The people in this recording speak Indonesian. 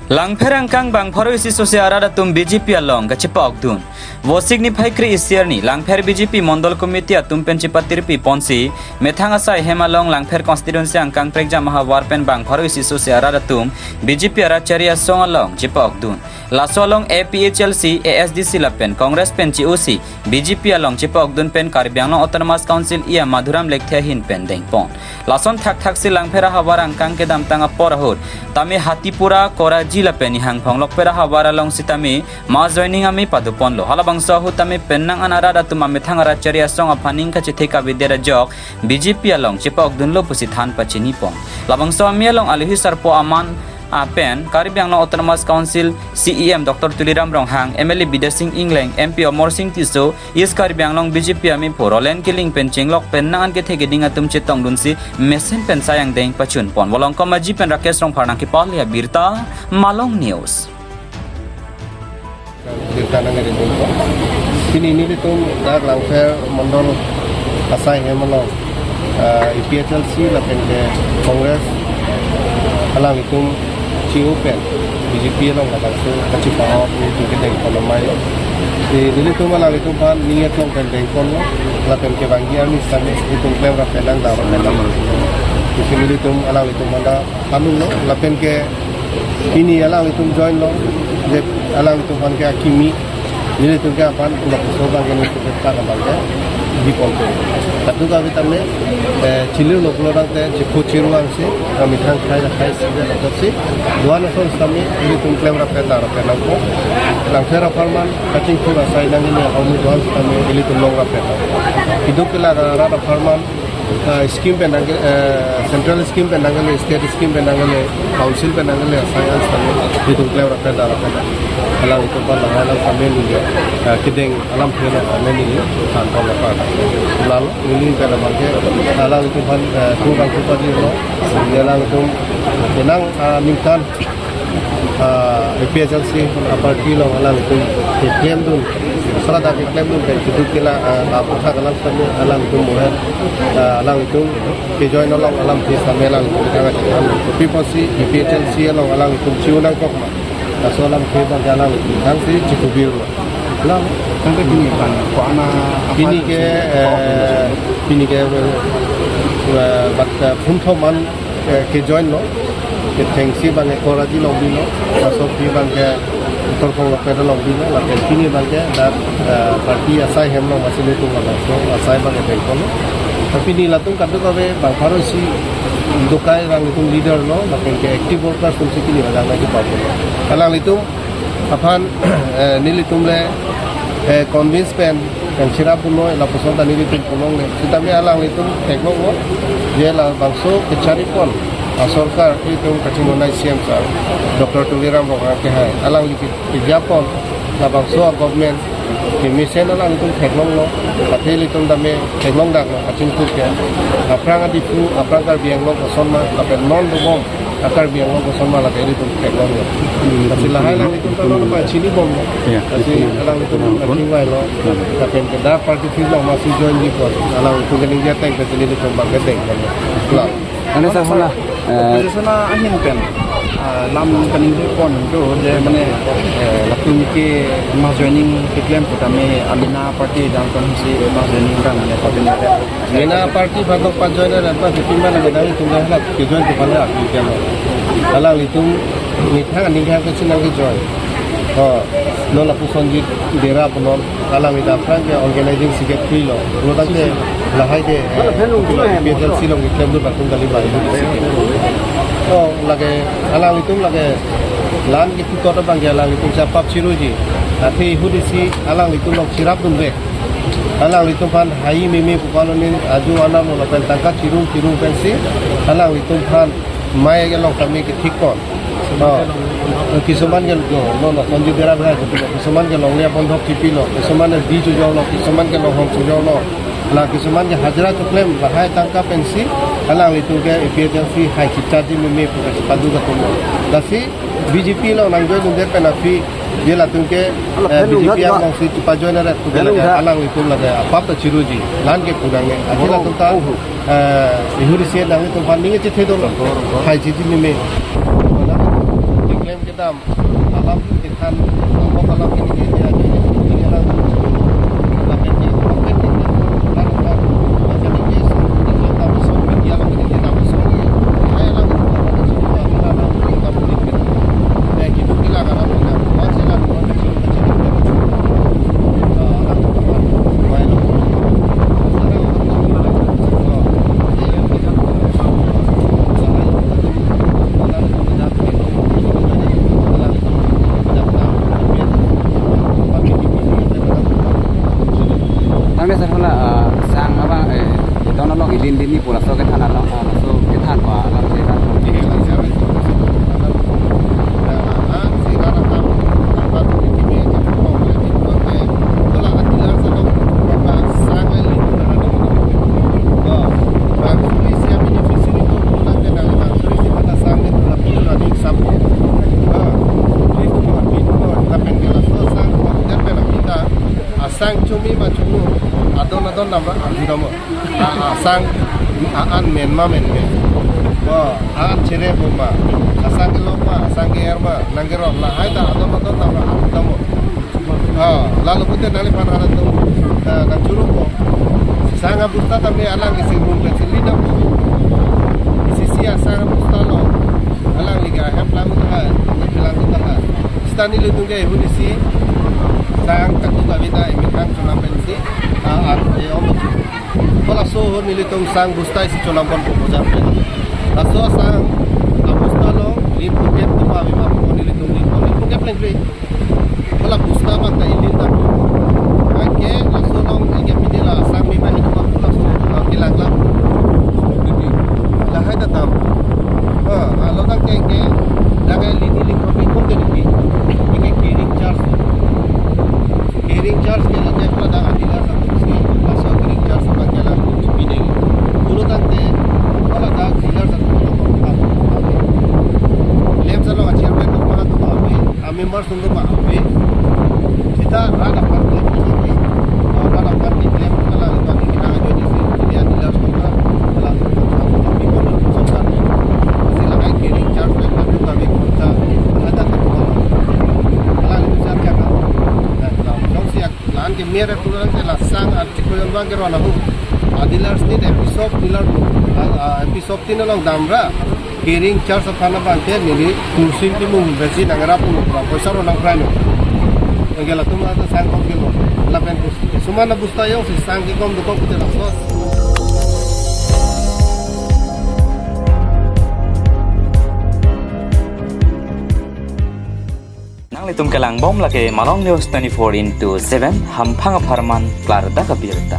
Langperang kang bang paro isi sosial ada tum BJP along kacipok dun. Wosik ni paikri isiar ni langper BJP mondol komiti atum pencipatirpi ponsi methang asai hemalong langper konstituensi angkang prekja mahawarpen bang paro isi sosial ada tum BJP aracharia song along cipok dun. Laso along APHLC ASDC lapen Kongres pen COC BJP along cipok dun pen Karbianglong Autonomous Council ia Madhuram lekthia hin pen dengpon. Lason thak si langpera hawar angkang ke damtanga porahut tami Hatipura Koraji la peni hang phanglok pera hawara long sitami ma joining ami padupon lo halabang sahu tami pennang anara da tumami thangara charia song apaning ka chitheka bidera jok BJP along chipok dunlo pusi than pachini pon labang saw mi along alihi sarpo aman pen Karbianglong Autonomous Council CEM Dr. Tuliram Ronghang MLA Bidar Singh Inglang MP Omor Singh Tiso is Karbianglong BJP ami porolen killing pen chinglok pen nangan ke thege dinga tum chitong dunsi mesen pen sayang deng pachun pon walong komaji pen Rakesh Rong pharna ki palia birta Malong News birta nangere dengko kini ini tum dar langfer mondol asai hemalong IPHLC la pen ke Kongres alang itum open BJP long ka so kachi pa ni tu ke deng kono mai dili tu malang itu pan niat long kan deng kono la pen ke bangi army same itu klem ra pelang da pelang itu dili tu alang itu manda kanu lo la pen ke ini alang itu join lo je alang itu pan ke akimi dili tu ke pan udah so bang ni tu ka bang di pompe tapi kami tamne cilir lo kelorang te cikgu ciruang sih kami thang khai sih dan sih dua nason kami ini tumplem rapeta ko langfera farman kacing pura sai nang ini kami dua kami ini tumlong rapeta hidup kela rada farman scheme pe nang central scheme pe nang state scheme pe nang council pe nang science kami ini tumplem rapeta alam itu pan alam kami ni kideng alam phela kami ni tanpa lepas lalu ini pada bangke alam itu pan kurang kupati lo alam itu menang mintan IPHLC parti lo alam itu klaim dun salah dak klaim dun kan itu kila apa hak alam itu muher alam itu ke join alam di samelang jangan tapi pasti IPHLC alam itu ciunang kok asalam ke jalan yang si cukup biru lah sampai kini kan ko ana kini ke bat phumthoman ke join lo ke thengsi bang Koraji long dilo asok bi bang ke torkong lo pedal long dilo la kini bang ke dar parti asai hemlo masih itu wala so asai bang ke kono tapi ni latung kadu kabe bang pharo si dukai bang itu leader lo makin ke active worker fungsi kini ada lagi papo kalang itu apan nili tumle convince pen kan sirap puno la posonda nili tum punong le sitami alang itu teknologi dia la bangso kecari pon सरकार itu kacimona CM sar Dr. Tuliram Ronghang ke hai alang di Japon la bangso government di mission alang itu teknologi patel itu dame teknologi dak kacim tu ke aprang di pu aprang kar bianglo kosonma la pen non dum akar bianglo kosonma la itu teknologi tapi lahai lang itu kan apa chini bom tapi alang itu kacimai lo la pen ke da parti film masih join di pon alang itu kan dia tank ke sini di kembang gedeng lah Ane sana ahin pen lam kaning pon do je mane lakum ke ma joining ke claim putame alina party dan kon si ma joining kan ane patene alina party badok pa joiner apa timba na gadai tunggal la ke join ke pala ke alang itu nithang ningha ke sinang ke join no la pusonji dera punon alang ida frang ke organizing secretary lo product de lahai de BJP lo ke claim do batung kali bai oh lage alang itu lage lan ke kota bang alang itu capap ciruji tapi hudisi alang itu lo sirap dumbe alang itu pan hai mimi pukalonin aju ana mo la tangka cirung pensi alang itu pan mai ke lo kami ke thikon কিছুমান গেল ন সঞ্জীৱ বেৰা বেৰা কিছুমান গেল লংলিয়া বন্ধক টিপি ল কিছুমানে দি চুজাও ল কিছুমান গেল হং চুজাও ল লা কিছুমান গে হাজৰা চুকলেম বাহাই টাংকা পেঞ্চি হালাং ইতুকে এপিএলচি হাই চিটাজি মিমি পাদু গতম দাসি বিজেপি ল নাংজয় গুঞ্জে পেনাফি যে লাতুকে বিজেপি আং সি পাজয়নারে কুদলা হালাং ইতু লাগে আপাপ চিরুজি লানকে কুদাঙে আজিলা তুতা ইহুরিসে দাঙে তো পানি কে থে দল হাই চিজি মিমি frame kita alam kita mau kalau ini dia ini lah tapi ini open ini kan macam ini itu tapi so media lah ini tapi so ini saya lah kita lah kita boleh ya gitu kita kan kita masih lah Tang desa pula sang apa itu nolong idin ini pula so kita nolong so kita apa alam kita sang cumi macam tu, adon nama adinamo, sang aan menma, wah aan cere buma, asang keloma, asang kerma, nanggeron lah, ada adon nama adinamo, lalu kita nali panara tu, nak curug ko, sang abusta tapi alang isi rumah selina ko, isi sia sang abusta lo, alang liga hem lamu tahan, bilang tahan, stani lu tunggu hunisi. Sang katuga bida imikan culam pensi kalau soho nilitong sang bustai si culam pon pupujan laso sang abusta lo limpuket tupa bima po nilitong limpuket lengkri kalau busta bang ta ilin ta angke laso long ige pidila sang bima hidup aku laso kilaglam lahai tatam lo tang ke dagai lini lingkopi kong deni ige kiring charge Kiring charge ke लिए अपना दागा दिला सकते हैं lasso kiring charge का क्या लाभ बिने dulu tante kalau dah dilar satu lem salo aciar pe tu mah tu abe member sungguh mah abe kita rada parti ini rada parti lem kalau itu kita aja di sini dia dilar sungguh kalau tapi kalau sungguh ni sila kai kiring charge pe tu kami kita ada tu kalau itu siapa kan Lan ke mere tulang ke lasang artikel yang bang kerana hu adilar sini episode dilar episode ini lang damra kiring charge thana bang ke nili kursin ti mung besi nangara pun poisa ro nang prano engela tuma ta sang kom kilo lapen kursi sumana busta yo si sang ki kom do kom te la sos Litum kelang bom lagi Malong News 24/7 hampang aparman klar da kabirta.